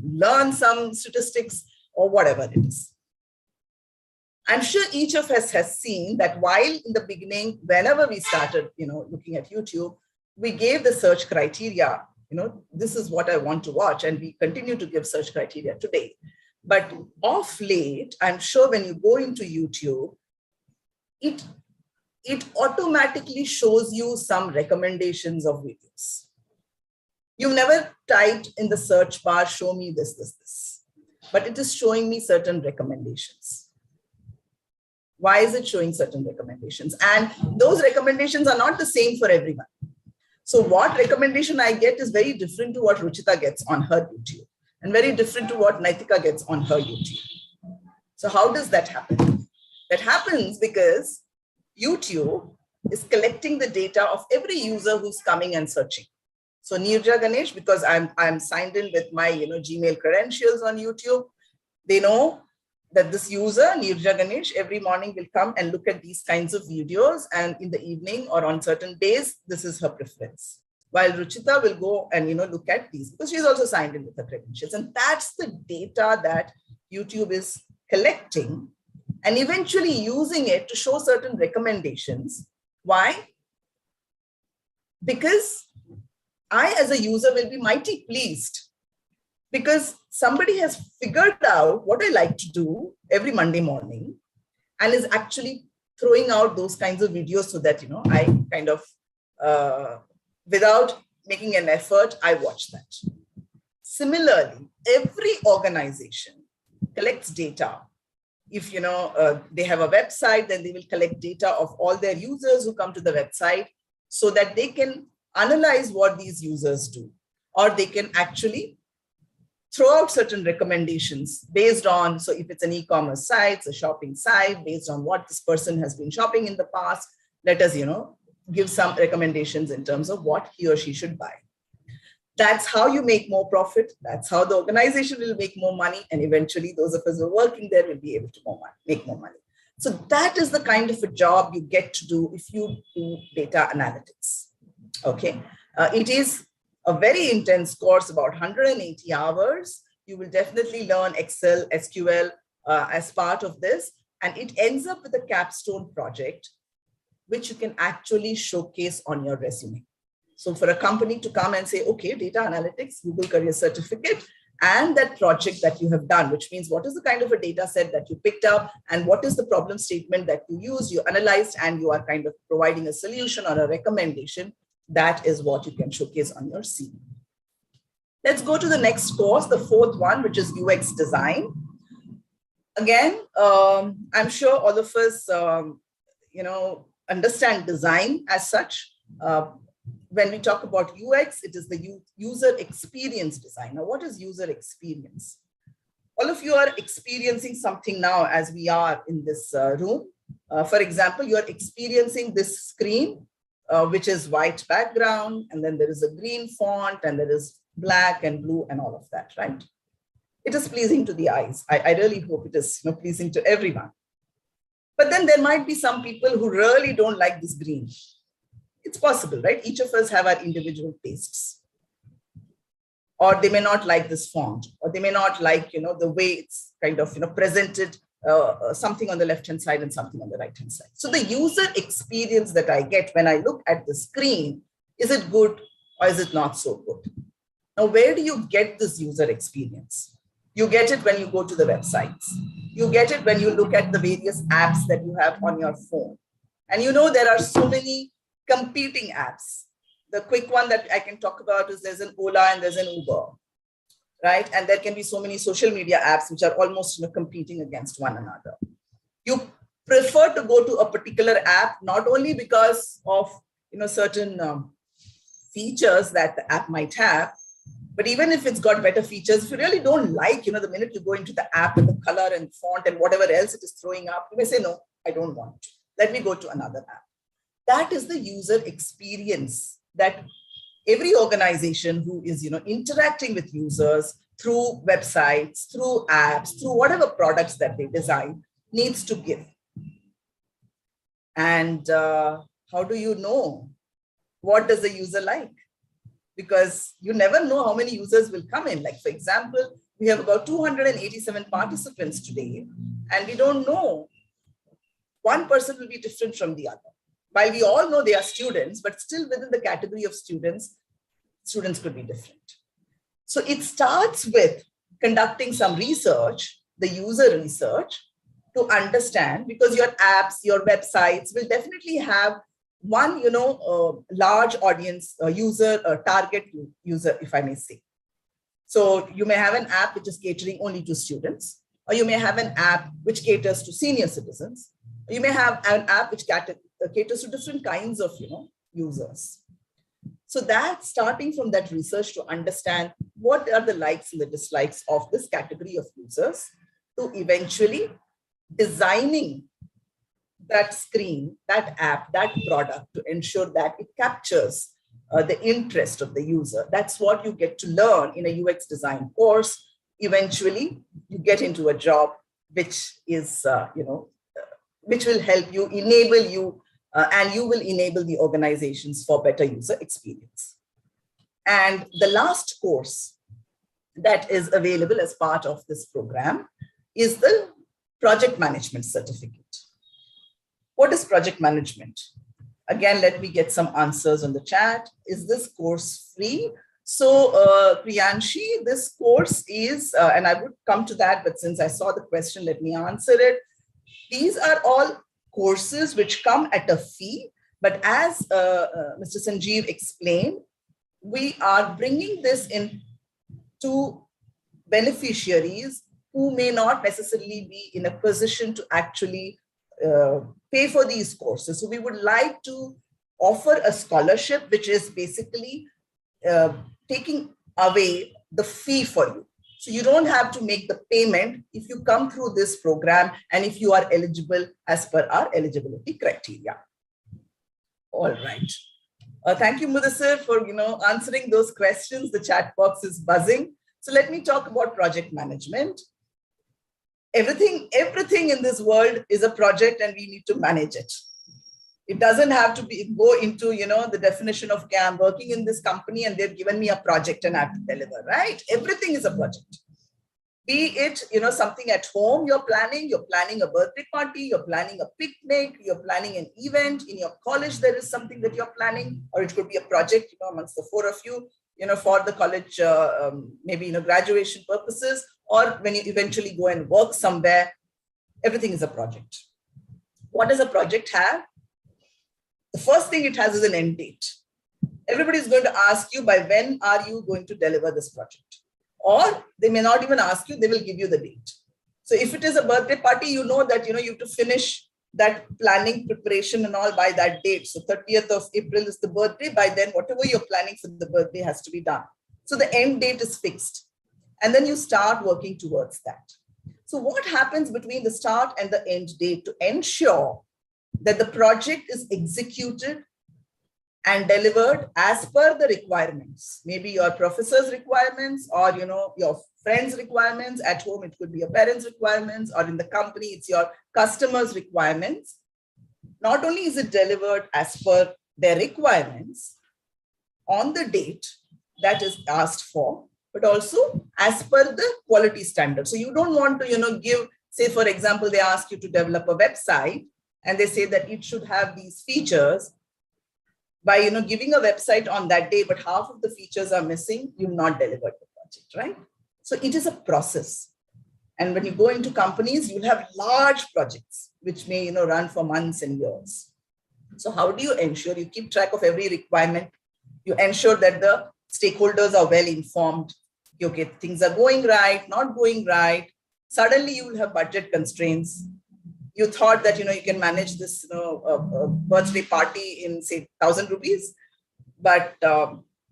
S2: learn some statistics or whatever it is. I'm sure each of us has seen that while in the beginning, whenever we started looking at YouTube, we gave the search criteria, this is what I want to watch, and we continue to give search criteria today. But of late, I'm sure when you go into YouTube, it automatically shows you some recommendations of videos. You've never typed in the search bar, show me this, but it is showing me certain recommendations. Why is it showing certain recommendations? And those recommendations are not the same for everyone. So what recommendation I get is very different to what Ruchita gets on her YouTube, and very different to what Naitika gets on her YouTube. So how does that happen? That happens because YouTube is collecting the data of every user who's coming and searching. So Nirja Ganesh, because I'm signed in with my Gmail credentials on YouTube, they know that this user, Nirja Ganesh, every morning will come and look at these kinds of videos, and in the evening or on certain days, this is her preference. While Ruchita will go and look at these, because she's also signed in with her credentials. And that's the data that YouTube is collecting and eventually using it to show certain recommendations. Why? Because I, as a user, will be mighty pleased because somebody has figured out what I like to do every Monday morning and is actually throwing out those kinds of videos so that, I kind of, without making an effort, I watch that. Similarly, every organization collects data if they have a website, then they will collect data of all their users who come to the website so that they can analyze what these users do, or they can actually throw out certain recommendations based on, so if it's an e-commerce site, it's a shopping site, based on what this person has been shopping in the past, let us, give some recommendations in terms of what he or she should buy. That's how you make more profit. That's how the organization will make more money. And eventually those of us who are working there will be able to make more money. So that is the kind of a job you get to do if you do data analytics. Okay. It is a very intense course, about 180 hours. You will definitely learn Excel, SQL as part of this. And it ends up with a capstone project, which you can actually showcase on your resume. So for a company to come and say, okay, data analytics, Google Career Certificate, and that project that you have done, which means what is the kind of a data set that you picked up and what is the problem statement that you used, you analyzed, and you are kind of providing a solution or a recommendation. That is what you can showcase on your CV. Let's go to the next course, the fourth one, which is UX design. Again, I'm sure all of us, understand design as such. When we talk about UX, it is the user experience design. Now, what is user experience? All of you are experiencing something now as we are in this room. For example, you are experiencing this screen, which is white background, and then there is a green font, and there is black and blue and all of that, right? It is pleasing to the eyes. I really hope it is pleasing to everyone. But then there might be some people who really don't like this green. It's possible, right? Each of us have our individual tastes. Or they may not like this font, or they may not like, the way it's kind of, presented, something on the left-hand side and something on the right-hand side. So the user experience that I get when I look at the screen, is it good or is it not so good? Now, where do you get this user experience? You get it when you go to the websites. You get it when you look at the various apps that you have on your phone. And there are so many competing apps. The quick one that I can talk about is there's an Ola and there's an Uber, right? And there can be so many social media apps which are almost competing against one another. You prefer to go to a particular app, not only because of certain features that the app might have, but even if it's got better features, if you really don't like, the minute you go into the app and the color and font and whatever else it is throwing up, you may say, no, I don't want to. Let me go to another app. That is the user experience that every organization who is, interacting with users through websites, through apps, through whatever products that they design needs to give. And how do you know what does the user like? Because you never know how many users will come in. Like, for example, we have about 287 participants today, and we don't know. One person will be different from the other. While we all know they are students, but still within the category of students could be different. So it starts with conducting some research, the user research, to understand, because your apps, your websites will definitely have one, large audience, target user, if I may say. So you may have an app which is catering only to students, or you may have an app which caters to senior citizens. You may have an app which caters to different kinds of, users. So that's starting from that research to understand what are the likes and the dislikes of this category of users, to eventually designing that screen, that app, that product to ensure that it captures the interest of the user. That's what you get to learn in a UX design course. Eventually, you get into a job which is, which will help you, enable you, and you will enable the organizations for better user experience. And the last course that is available as part of this program is the Project Management Certificate. What is project management? Again, let me get some answers on the chat. Is this course free? So Priyanshi, this course is, and I would come to that, but since I saw the question, let me answer it. These are all courses which come at a fee, but as Mr. Sanjeev explained, we are bringing this in to beneficiaries who may not necessarily be in a position to actually pay for these courses. So we would like to offer a scholarship, which is basically taking away the fee for you. So you don't have to make the payment if you come through this program and if you are eligible as per our eligibility criteria. All right. Thank you, Mudassir, for answering those questions. The chat box is buzzing. So let me talk about project management. Everything in this world is a project and we need to manage it. It doesn't have to go into, the definition of, okay, I'm working in this company and they've given me a project and I have to deliver, right? Everything is a project. Be it, something at home you're planning a birthday party, you're planning a picnic, you're planning an event in your college, there is something that you're planning, or it could be a project, amongst the four of you, for the college, maybe, graduation purposes, or when you eventually go and work somewhere, everything is a project. What does a project have? The first thing it has is an end date. Everybody is going to ask you, by when are you going to deliver this project? Or they may not even ask you, they will give you the date. So if it is a birthday party, you know that, you have to finish that planning, preparation and all by that date. So 30th of April is the birthday. By then, whatever you're planning for the birthday has to be done. So the end date is fixed. And then you start working towards that. So what happens between the start and the end date to ensure that the project is executed and delivered as per the requirements, maybe your professor's requirements or, your friends' requirements. At home, it could be your parents' requirements, or in the company, it's your customers' requirements. Not only is it delivered as per their requirements on the date that is asked for, but also as per the quality standard. So you don't want to, give, say, for example, they ask you to develop a website and they say that it should have these features. By, giving a website on that day, but half of the features are missing, you've not delivered the project, right? So it is a process. And when you go into companies, you'll have large projects, which may, run for months and years. So how do you ensure you keep track of every requirement? You ensure that the stakeholders are well informed. Okay, things are going right, not going right. Suddenly you will have budget constraints. You thought that, you can manage this, birthday party in, say, 1,000 rupees, but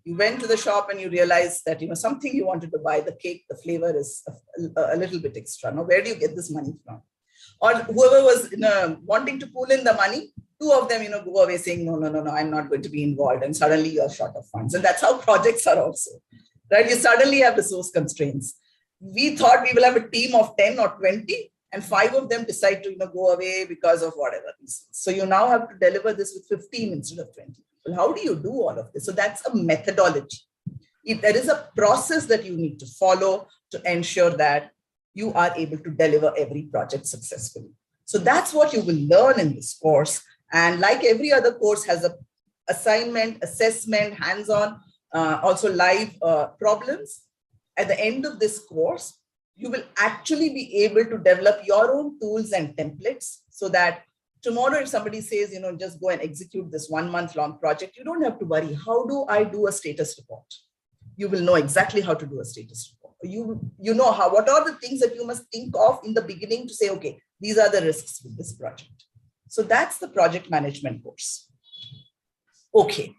S2: you went to the shop and you realized that, something you wanted to buy, the cake, the flavor is a little bit extra. Now, where do you get this money from? Or whoever was wanting to pull in the money, two of them, go away saying, no, I'm not going to be involved. And suddenly you're short of funds. And that's how projects are also, right? You suddenly have resource constraints. We thought we will have a team of 10 or 20. And 5 of them decide to go away because of whatever reasons. So you now have to deliver this with 15 instead of 20 people. How do you do all of this? So that's a methodology. There is a process that you need to follow to ensure that you are able to deliver every project successfully. So that's what you will learn in this course. And like every other course has a assignment, assessment, hands-on, also live problems. At the end of this course, you will actually be able to develop your own tools and templates so that tomorrow, if somebody says, just go and execute this 1 month long project, you don't have to worry. How do I do a status report? You will know exactly how to do a status report. You know what are the things that you must think of in the beginning to say, okay, these are the risks with this project. So that's the project management course. Okay.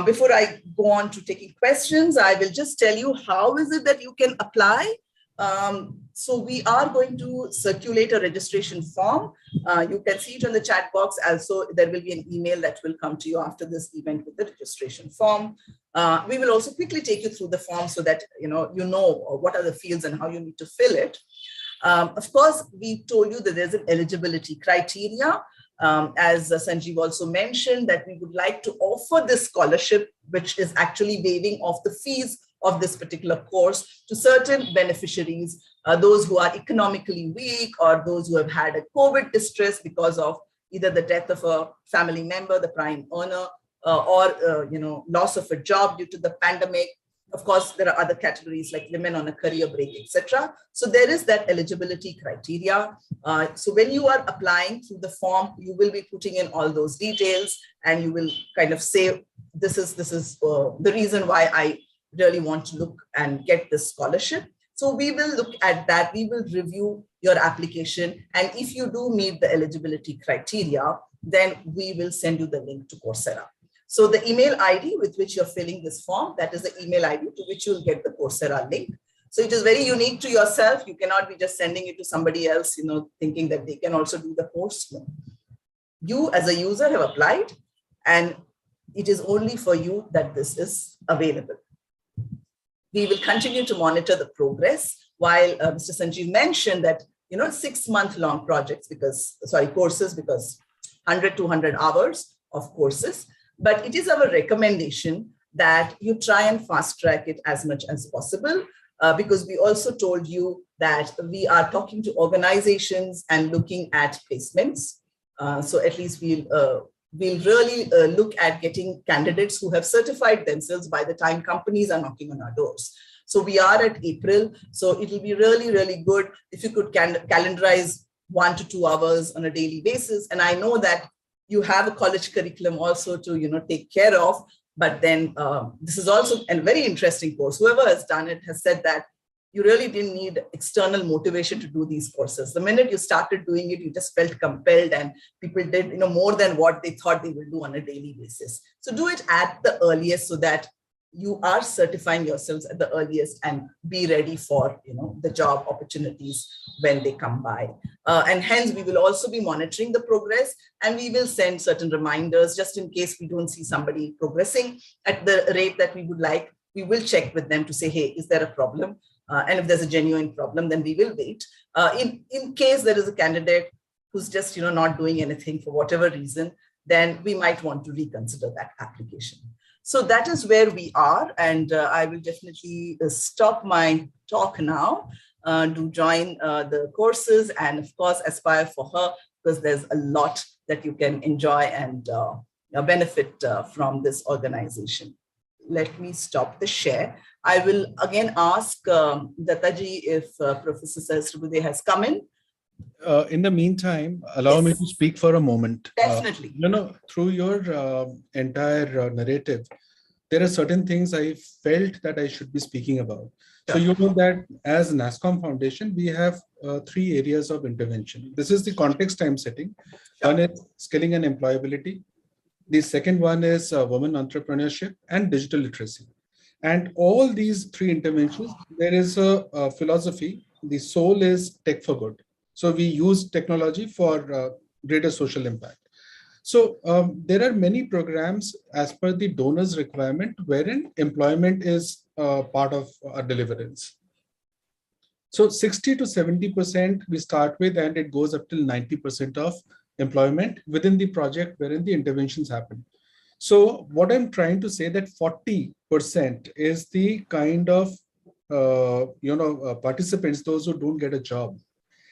S2: Before I go on to taking questions, I will just tell you how is it that you can apply. So we are going to circulate a registration form. You can see it on the chat box. Also, there will be an email that will come to you after this event with the registration form. We will also quickly take you through the form so that you know what are the fields and how you need to fill it. Of course, we told you that there's an eligibility criteria. As Sanjeev also mentioned, that we would like to offer this scholarship, which is actually waiving off the fees of this particular course to certain beneficiaries, those who are economically weak or those who have had a COVID distress because of either the death of a family member, the prime earner, or loss of a job due to the pandemic. Of course, there are other categories like women on a career break, etc. So there is that eligibility criteria. So when you are applying through the form, you will be putting in all those details, and you will kind of say, this is the reason why I really want to look and get this scholarship. So we will look at that. We will review your application. And if you do meet the eligibility criteria, then we will send you the link to Coursera. So the email ID with which you're filling this form, that is the email ID to which you'll get the Coursera link. So it is very unique to yourself. You cannot be just sending it to somebody else, thinking that they can also do the course. No. You as a user have applied, and it is only for you that this is available. We will continue to monitor the progress, while Mr. Sanjeev mentioned that 6-month-long projects courses, because 100-200 hours of courses. But it is our recommendation that you try and fast track it as much as possible, because we also told you that we are talking to organizations and looking at placements. So at least we'll really look at getting candidates who have certified themselves by the time companies are knocking on our doors. So we are at April. So it will be really, really good if you could calendarize 1 to 2 hours on a daily basis. And I know that you have a college curriculum also to take care of. But then this is also a very interesting course. Whoever has done it has said that you really didn't need external motivation to do these courses. The minute you started doing it, you just felt compelled, and people did more than what they thought they will do on a daily basis. So do it at the earliest so that you are certifying yourselves at the earliest and be ready for the job opportunities when they come by. And hence we will also be monitoring the progress, and we will send certain reminders just in case we don't see somebody progressing at the rate that we would like. We will check with them to say, hey, is there a problem? And if there's a genuine problem, then we will wait. In case there is a candidate who's just not doing anything for whatever reason, then we might want to reconsider that application. So that is where we are, and I will definitely stop my talk now. Do join the courses, and of course aspire for her, because there's a lot that you can enjoy and benefit from this organization. Let me stop the share. I will again ask Dattaji if Professor Sahasrabudhe has come in.
S5: In the meantime, allow me to speak for a moment.
S2: Definitely.
S5: Through your entire narrative, there are certain things I felt that I should be speaking about. So you know that as Nascom Foundation, we have 3 areas of intervention. This is the context I'm setting. One is skilling and employability. The second one is women entrepreneurship and digital literacy. And all these 3 interventions, there is a philosophy. The soul is tech for good. So we use technology for greater social impact. So there are many programs as per the donor's requirement wherein employment is part of our deliverance. So 60 to 70% we start with, and it goes up till 90% of employment within the project wherein the interventions happen. So what I'm trying to say that 40% is the kind of participants, those who don't get a job.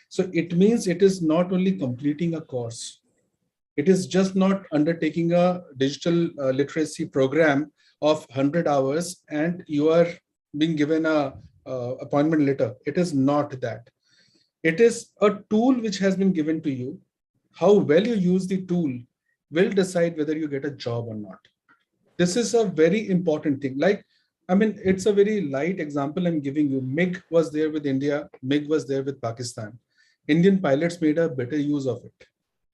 S5: So it means it is not only completing a course. It is just not undertaking a digital literacy program of 100 hours and you are being given a appointment letter. It is not that. It is a tool which has been given to you. How well you use the tool will decide whether you get a job or not. This is a very important thing. It's a very light example I'm giving you. MiG was there with India. MiG was there with Pakistan. Indian pilots made a better use of it.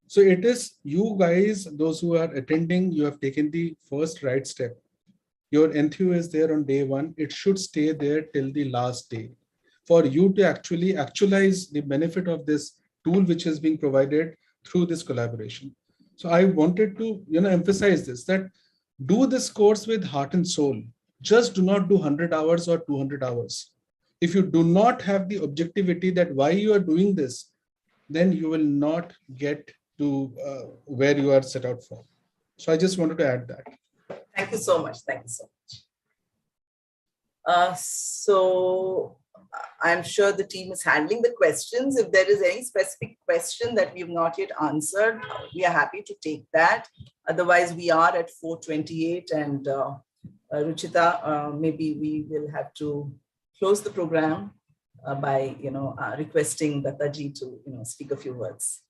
S5: So it is you guys, those who are attending, you have taken the first right step. Your NTU is there on day 1. It should stay there till the last day for you to actually actualize the benefit of this tool which is being provided through this collaboration. So I wanted to emphasize this, that do this course with heart and soul. Just do not do 100 hours or 200 hours. If you do not have the objectivity that why you are doing this, then you will not get to where you are set out for. So I just wanted to add that.
S2: Thank you so much. Thank you so much. So I'm sure the team is handling the questions. If there is any specific question that we have not yet answered, we are happy to take that. Otherwise, we are at 4:28, and Ruchita, maybe we will have to close the program by requesting Dattaji to speak a few words.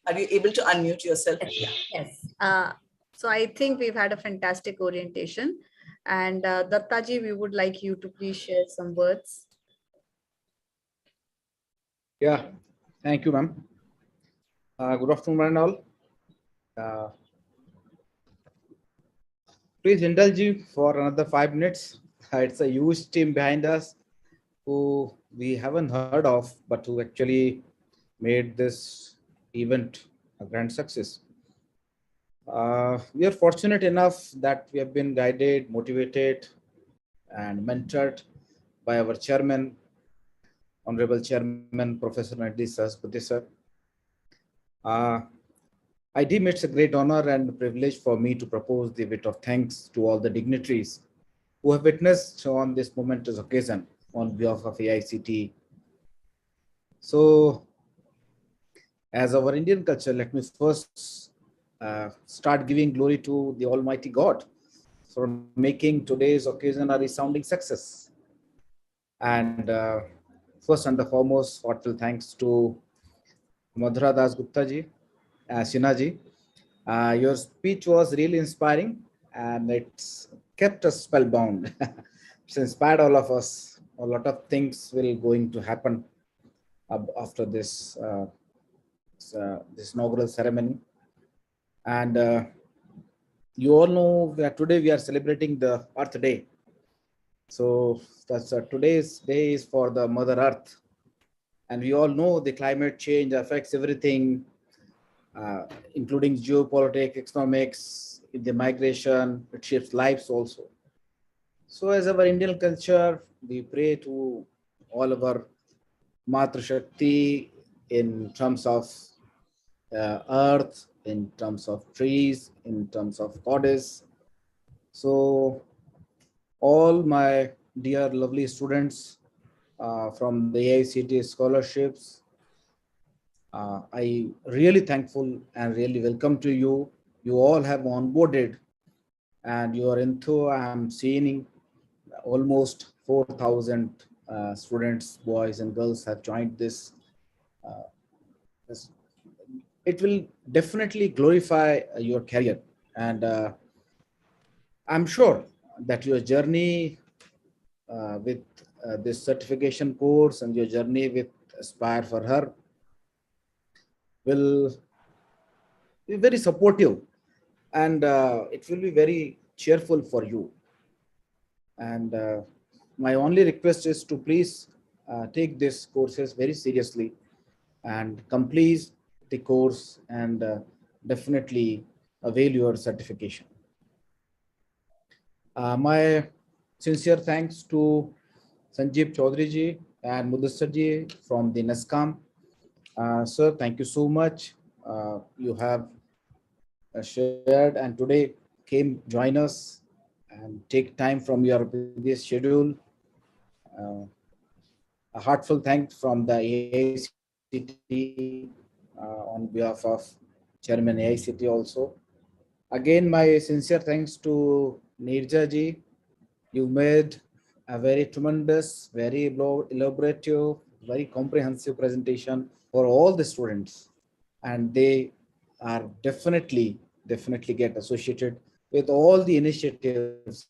S2: Are you able to unmute yourself?
S6: Yes.
S1: So I think we've had a fantastic orientation. And Dattaji, we would like you to please share some words.
S3: Yeah, thank you, ma'am. Good afternoon, all. Please indulge me for another 5 minutes. It's a huge team behind us who we haven't heard of, but who actually made this event a grand success. We are fortunate enough that we have been guided, motivated, and mentored by our chairman, Honorable Chairman, Professor Nadi Sahasrapati sir. I deem it's a great honor and privilege for me to propose the vote of thanks to all the dignitaries who have witnessed on this momentous occasion on behalf of AICTE. So, as our Indian culture, let me first start giving glory to the Almighty God for making today's occasion a resounding success. And first and the foremost, heartfelt thanks to Madhura Das Gupta ji, Sinha ji. Your speech was really inspiring and it's kept us spellbound. It's inspired all of us. A lot of things will going to happen after this this inaugural ceremony. And you all know that today we are celebrating the Earth Day. So that's today's day is for the Mother Earth. And we all know the climate change affects everything, including geopolitics, economics, the migration, it shapes lives also. So as our Indian culture, we pray to all of our Matra Shakti in terms of earth, in terms of trees, in terms of goddess. So all my dear lovely students from the AICTE scholarships, I really thankful and really welcome to you. You all have onboarded and you are into, I'm seeing almost 4,000 students, boys and girls have joined this. It will definitely glorify your career. And I'm sure that your journey with this certification course and your journey with Aspire for Her will be very supportive and it will be very cheerful for you. And my only request is to please take these courses very seriously and complete the course and definitely avail your certification. My sincere thanks to Sanjeev Chaudhary ji and Mudassar ji from the Nascom. Sir, thank you so much. You have shared and today came join us and take time from your busy schedule. A heartfelt thanks from the AICTE on behalf of Chairman AICTE also. Again, my sincere thanks to Nirja ji. You made a very tremendous, very elaborative, very comprehensive presentation for all the students. And they are definitely get associated with all the initiatives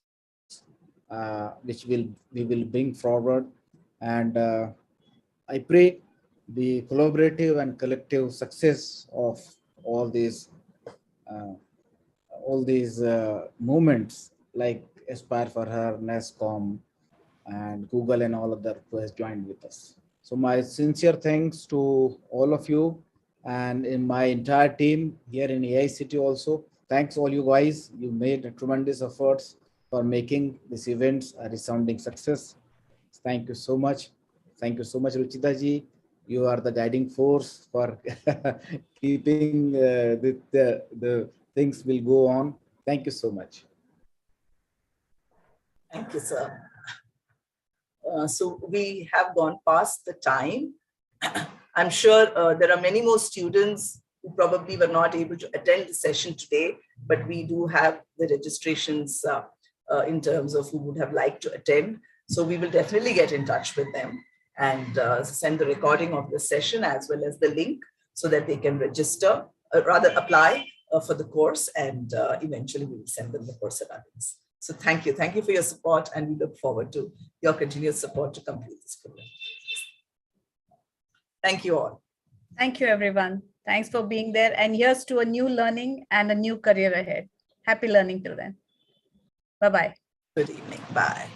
S3: which we will bring forward. And I pray the collaborative and collective success of all these movements like Aspire for Her, Nascom, and Google and all other who has joined with us. So my sincere thanks to all of you and in my entire team here in AICTE also. Thanks all you guys. You made tremendous efforts for making this event a resounding success. Thank you so much. Thank you so much, Ruchita ji. You are the guiding force for keeping the things will go on. Thank you so much.
S2: Thank you, sir. So we have gone past the time. I'm sure there are many more students who probably were not able to attend the session today, but we do have the registrations in terms of who would have liked to attend. So we will definitely get in touch with them and send the recording of the session as well as the link so that they can register, rather apply for the course, and eventually we will send them the course allowance. So thank you for your support, and we look forward to your continued support to complete this program. Thank you all.
S1: Thank you, everyone. Thanks for being there. And here's to a new learning and a new career ahead. Happy learning till then. Bye-bye.
S2: Good evening. Bye.